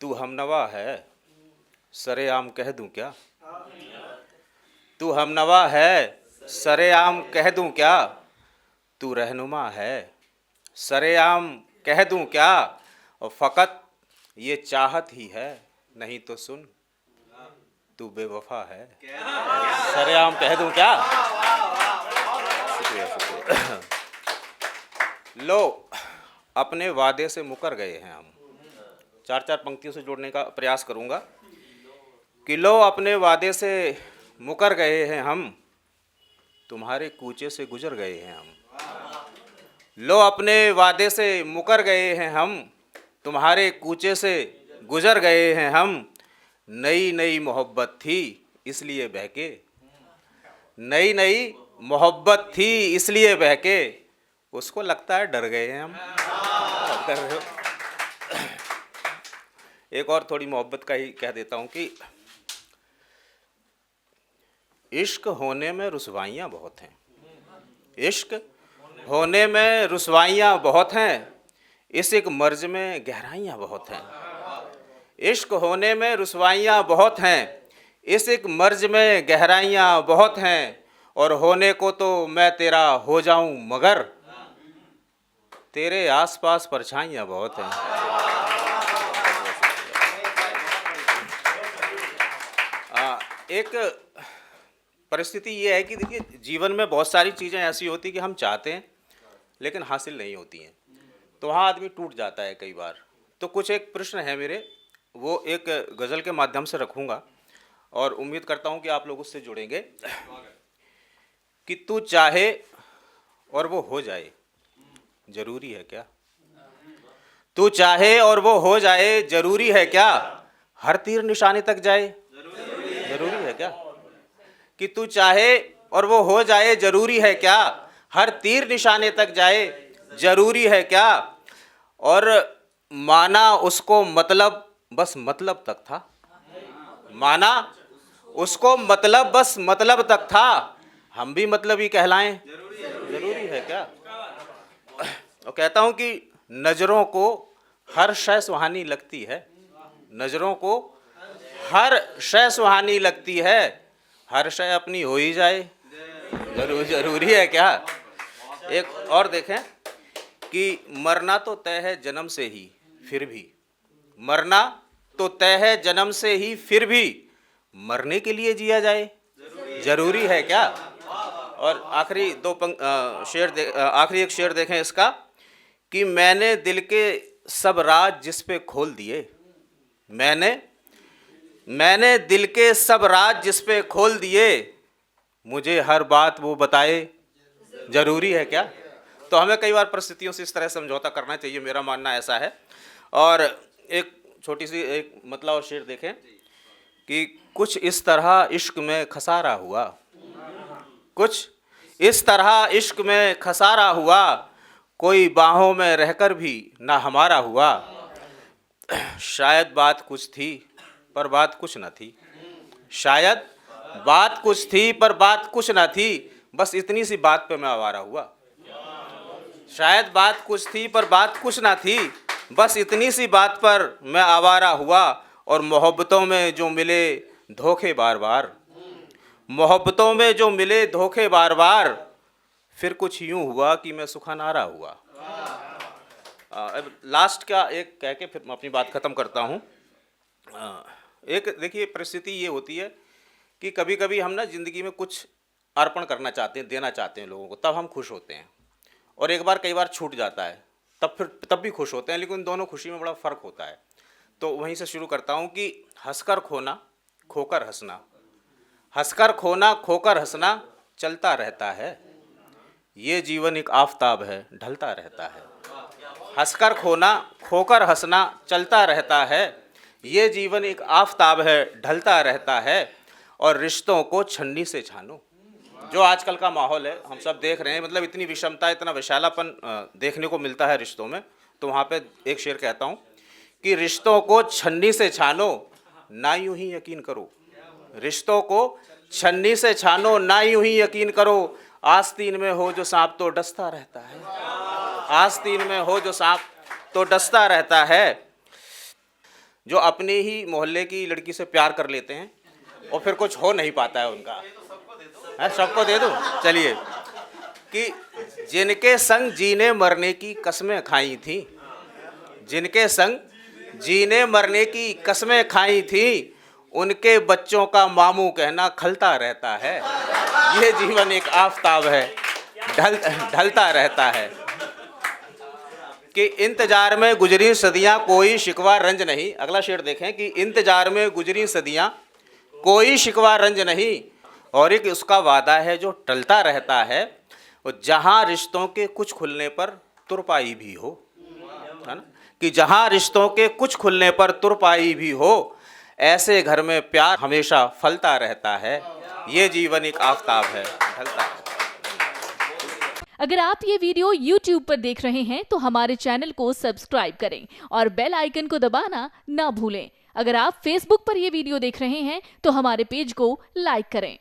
तू हमनवा है, सरेआम कह दूं क्या? तू हमनवा है, सरेआम कह दूं क्या? तू रहनुमा है, सरेआम कह दूं क्या? और फ़कत ये चाहत ही है, नहीं तो सुन तू बेवफा है। सरेआम कह दूं क्या? शुक्रिया शुक्रिया। लो अपने वादे से मुकर गए हैं हम। चार चार पंक्तियों से जोड़ने का प्रयास करूंगा कि लो अपने वादे से मुकर गए हैं हम, तुम्हारे कूचे से गुजर गए हैं हम। लो अपने वादे से मुकर गए हैं हम, तुम्हारे कूचे से गुजर गए हैं हम। नई नई मोहब्बत थी इसलिए बहके, नई नई मोहब्बत थी इसलिए बहके, उसको लगता है डर गए हैं हम। डर रहे हो? एक और थोड़ी मोहब्बत का ही कह देता हूँ कि इश्क होने में रुसवाइयाँ बहुत हैं, इश्क होने में रुसवाइयाँ बहुत हैं, इस एक मर्ज में गहराइयाँ बहुत हैं। इश्क होने में रुसवाइयाँ बहुत हैं, इस एक मर्ज में गहराइयाँ बहुत हैं। और होने को तो मैं तेरा हो जाऊं मगर तेरे आसपास परछाइयाँ बहुत हैं। एक परिस्थिति ये है कि देखिए जीवन में बहुत सारी चीज़ें ऐसी होती कि हम चाहते हैं लेकिन हासिल नहीं होती हैं, तो वहाँ आदमी टूट जाता है कई बार। तो कुछ एक प्रश्न है मेरे, वो एक गज़ल के माध्यम से रखूँगा और उम्मीद करता हूँ कि आप लोग उससे जुड़ेंगे। कि तू चाहे और वो हो जाए ज़रूरी है क्या? तू चाहे और वो हो जाए ज़रूरी है क्या? हर तीर निशाने तक जाए ज़रूरी है क्या? कि तू चाहे और वो हो जाए ज़रूरी है क्या? हर तीर निशाने तक जाए ज़रूरी है क्या? और माना उसको मतलब बस मतलब तक था, माना उसको मतलब बस मतलब तक था, हम भी मतलब ही कहलाएं ज़रूरी है क्या? और कहता हूँ कि नज़रों को हर शय सुहानी लगती है, नज़रों को हर शय सुहानी लगती है, हर शय अपनी हो ही जाए ज़रूरी है क्या? एक और देखें कि मरना तो तय है जन्म से ही, फिर भी मरना तो तय है जन्म से ही, फिर भी मरने के लिए जिया जाए ज़रूरी है क्या? और आखिरी आखिरी एक शेर देखें इसका कि मैंने दिल के सब राज जिस पे खोल दिए, मैंने दिल के सब राज जिस पे खोल दिए, मुझे हर बात वो बताए ज़रूरी है क्या? तो हमें कई बार परिस्थितियों से इस तरह समझौता करना चाहिए, मेरा मानना ऐसा है। और एक छोटी सी एक मतलब और शेर देखें कि कुछ इस तरह इश्क में खसारा हुआ, कुछ इस तरह इश्क में खसारा हुआ, कोई बाहों में रहकर भी ना हमारा हुआ। शायद बात कुछ थी पर बात कुछ न थी, शायद बात कुछ थी पर बात कुछ न थी, बस इतनी सी बात पे मैं आवारा हुआ। शायद बात कुछ थी पर बात कुछ न थी, बस इतनी सी बात पर मैं आवारा हुआ। और मोहब्बतों में जो मिले धोखे बार बार, मोहब्बतों में जो मिले धोखे बार बार, फिर कुछ यूं हुआ कि मैं सुखानारा हुआ। अब लास्ट का एक कह के फिर मैं अपनी बात ख़त्म करता हूँ। एक देखिए परिस्थिति ये होती है कि कभी कभी हम ना ज़िंदगी में कुछ अर्पण करना चाहते हैं, देना चाहते हैं लोगों को, तब हम खुश होते हैं। और एक बार कई बार छूट जाता है, तब भी खुश होते हैं, लेकिन इन दोनों खुशी में बड़ा फ़र्क होता है। तो वहीं से शुरू करता हूँ कि हंसकर खोना खोकर हंसना, हंसकर खोना खोकर हंसना चलता रहता है, ये जीवन एक आफताब है ढलता रहता है। हंसकर खोना खोकर हंसना चलता रहता है, ये जीवन एक आफताब है ढलता रहता है। और रिश्तों को छन्नी से छानो, जो आजकल का माहौल है हम सब देख रहे हैं, मतलब इतनी विषमता इतना विशालापन देखने को मिलता है रिश्तों में। तो वहाँ पे एक शेर कहता हूँ कि रिश्तों को छन्नी से छानो ना यूं ही यकीन करो, रिश्तों को छन्नी से छानो ना यूं ही यकीन करो, आस्तीन में हो जो सांप तो डसता रहता है, आस्तीन में हो जो सांप तो डसता रहता है। जो अपने ही मोहल्ले की लड़की से प्यार कर लेते हैं और फिर कुछ हो नहीं पाता है उनका। है, सबको दे दूं? चलिए, कि जिनके संग जीने मरने की कस्में खाई थी, जिनके संग जीने मरने की कस्में खाई थी, उनके बच्चों का मामू कहना खलता रहता है। ये जीवन एक आफताब है, ढलता रहता है। कि इंतजार में गुजरी सदियां कोई शिकवा रंज नहीं। अगला शेर देखें कि इंतजार में गुजरी सदियां कोई शिकवा रंज नहीं, और एक उसका वादा है जो टलता रहता है, और जहां रिश्तों के कुछ खुलने पर तुरपाई भी हो, है ना, कि जहां रिश्तों के कुछ खुलने पर तुरपाई भी हो, ऐसे घर में प्यार हमेशा फलता रहता है। ये जीवन एक आफताब है, ढलता है। अगर आप ये वीडियो YouTube पर देख रहे हैं तो हमारे चैनल को सब्सक्राइब करें और बेल आइकन को दबाना ना भूलें। अगर आप Facebook पर ये वीडियो देख रहे हैं तो हमारे पेज को लाइक करें।